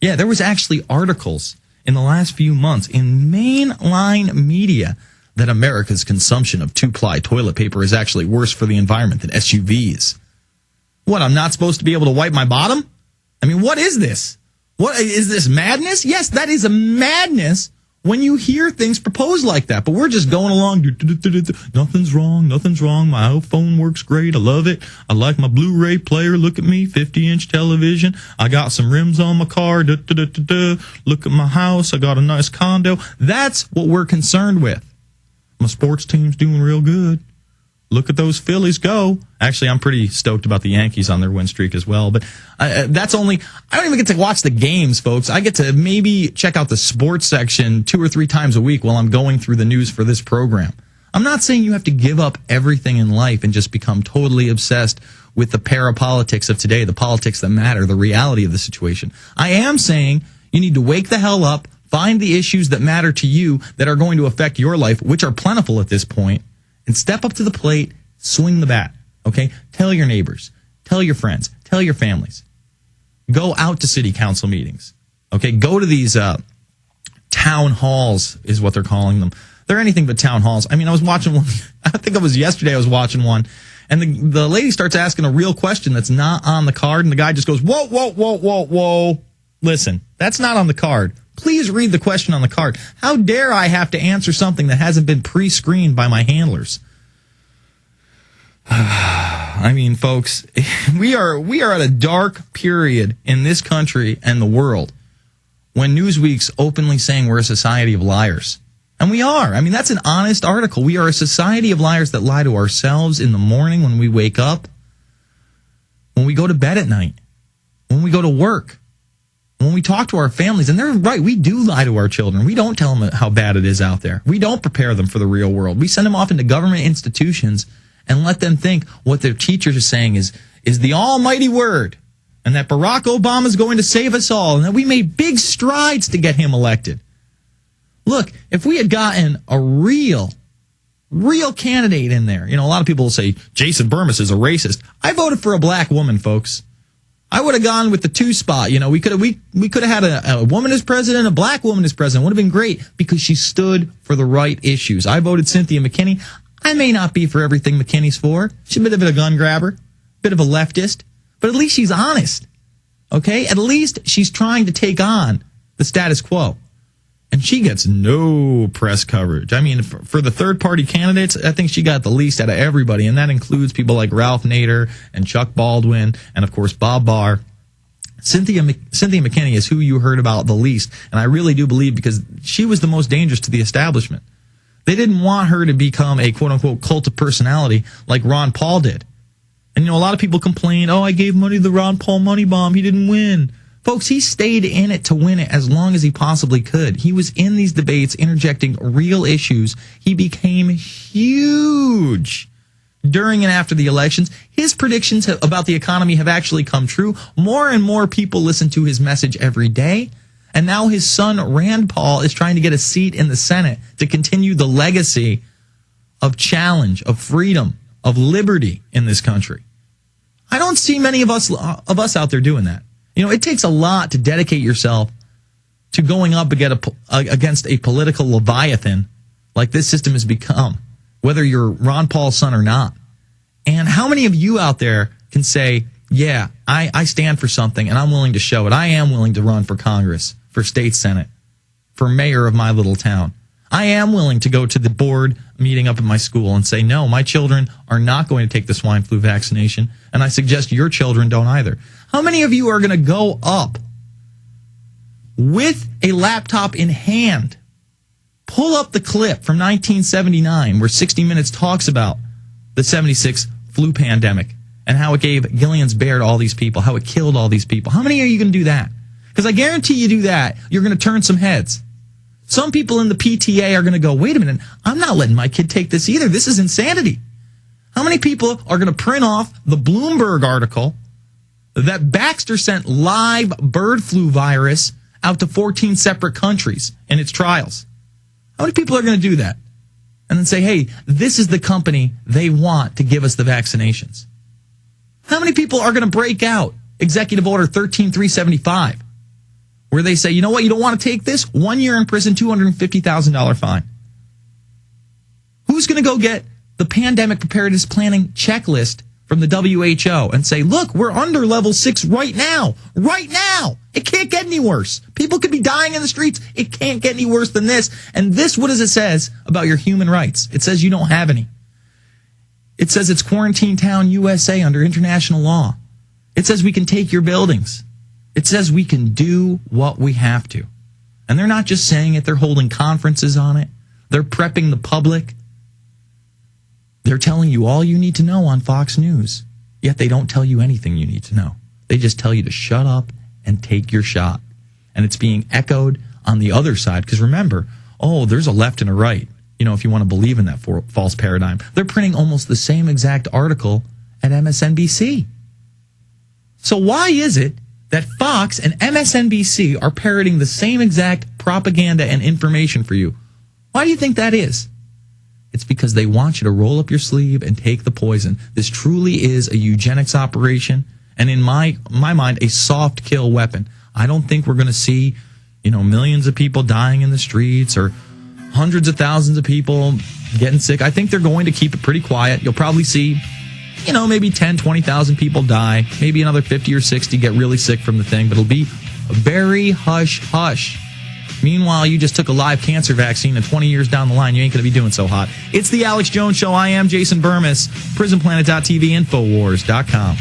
Yeah, there was actually articles in the last few months in mainline media that America's consumption of 2-ply toilet paper is actually worse for the environment than SUVs. What, I'm not supposed to be able to wipe my bottom? I mean, what is this? What is this, madness? Yes, that is a madness when you hear things proposed like that. But we're just going along. Nothing's wrong. My phone works great. I love it. I like my Blu-ray player. Look at me, 50-inch television. I got some rims on my car. Look at my house. I got a nice condo. That's what we're concerned with. My sports team's doing real good. Look at those Phillies go. Actually, I'm pretty stoked about the Yankees on their win streak as well. But that's only, I don't even get to watch the games, folks. I get to maybe check out the sports section 2 or 3 times a week while I'm going through the news for this program. I'm not saying you have to give up everything in life and just become totally obsessed with the parapolitics of today, the politics that matter, the reality of the situation. I am saying you need to wake the hell up, find the issues that matter to you that are going to affect your life, which are plentiful at this point, and step up to the plate, swing the bat, okay? Tell your neighbors, tell your friends, tell your families. Go out to city council meetings, okay? Go to these town halls is what they're calling them. They're anything but town halls. I mean, I was watching one, I think it was yesterday I was watching one, and the lady starts asking a real question that's not on the card, and the guy just goes, whoa. Listen, that's not on the card. Please read the question on the card. How dare I have to answer something that hasn't been pre-screened by my handlers? I mean, folks, we are at a dark period in this country and the world when Newsweek's openly saying we're a society of liars. And we are. I mean, that's an honest article. We are a society of liars that lie to ourselves in the morning when we wake up, when we go to bed at night, when we go to work, when we talk to our families. And they're right, we do lie to our children. We don't tell them how bad it is out there. We don't prepare them for the real world. We send them off into government institutions and let them think what their teachers are saying is the almighty word, and that Barack Obama is going to save us all, and that we made big strides to get him elected. Look, if we had gotten a real candidate in there, you know, a lot of people will say Jason Bermas is a racist. I voted for a black woman, folks. I would have gone with the 2 spot. You know, we could have had a woman as president, a black woman as president. Would have been great because she stood for the right issues. I voted Cynthia McKinney. I may not be for everything McKinney's for. She's a bit of a gun grabber, bit of a leftist, but at least she's honest. Okay? At least she's trying to take on the status quo. And she gets no press coverage. I mean, for the third-party candidates, I think she got the least out of everybody, and that includes people like Ralph Nader and Chuck Baldwin and, of course, Bob Barr. Cynthia McKinney is who you heard about the least, and I really do believe because she was the most dangerous to the establishment. They didn't want her to become a quote-unquote cult of personality like Ron Paul did. And, you know, a lot of people complain, I gave money to the Ron Paul money bomb. He didn't win. Folks, he stayed in it to win it as long as he possibly could. He was in these debates interjecting real issues. He became huge during and after the elections. His predictions about the economy have actually come true. More and more people listen to his message every day. And now his son, Rand Paul, is trying to get a seat in the Senate to continue the legacy of challenge, of freedom, of liberty in this country. I don't see many of us out there doing that. You know, it takes a lot to dedicate yourself to going up against a political leviathan like this system has become, whether you're Ron Paul's son or not. And how many of you out there can say, yeah, I stand for something and I'm willing to show it. I am willing to run for Congress, for state senate, for mayor of my little town. I am willing to go to the board meeting up at my school and say, no, my children are not going to take the swine flu vaccination, and I suggest your children don't either. How many of you are going to go up with a laptop in hand, pull up the clip from 1979 where 60 Minutes talks about the 76 flu pandemic and how it gave Gillian's bear to all these people, how it killed all these people? How many are you going to do that? Because I guarantee you do that, you're going to turn some heads. Some people in the PTA are going to go, wait a minute, I'm not letting my kid take this either. This is insanity. How many people are going to print off the Bloomberg article that Baxter sent live bird flu virus out to 14 separate countries in its trials? How many people are going to do that? And then say, hey, this is the company they want to give us the vaccinations. How many people are going to break out Executive Order 13375, where they say, you know what, you don't want to take this? 1 year in prison, $250,000 fine. Who's going to go get the pandemic preparedness planning checklist from the WHO and say, look, we're under level 6 right now. Right now. It can't get any worse. People could be dying in the streets. It can't get any worse than this. And this, what does it says about your human rights? It says you don't have any. It says it's quarantine town USA under international law. It says we can take your buildings. It says we can do what we have to. And they're not just saying it. They're holding conferences on it. They're prepping the public. They're telling you all you need to know on Fox News. Yet they don't tell you anything you need to know. They just tell you to shut up and take your shot. And it's being echoed on the other side. Because remember, there's a left and a right. You know, if you want to believe in that false paradigm. They're printing almost the same exact article at MSNBC. So why is it that Fox and MSNBC are parroting the same exact propaganda and information for you? Why do you think that is? It's because they want you to roll up your sleeve and take the poison. This truly is a eugenics operation, and in my mind, a soft kill weapon. I don't think we're going to see, millions of people dying in the streets or hundreds of thousands of people getting sick. I think they're going to keep it pretty quiet. You'll probably see, maybe 10, 20,000 people die. Maybe another 50 or 60 get really sick from the thing, but it'll be very hush-hush. Meanwhile, you just took a live cancer vaccine, and 20 years down the line, you ain't going to be doing so hot. It's the Alex Jones Show. I am Jason Bermas, PrisonPlanet.tv, Infowars.com.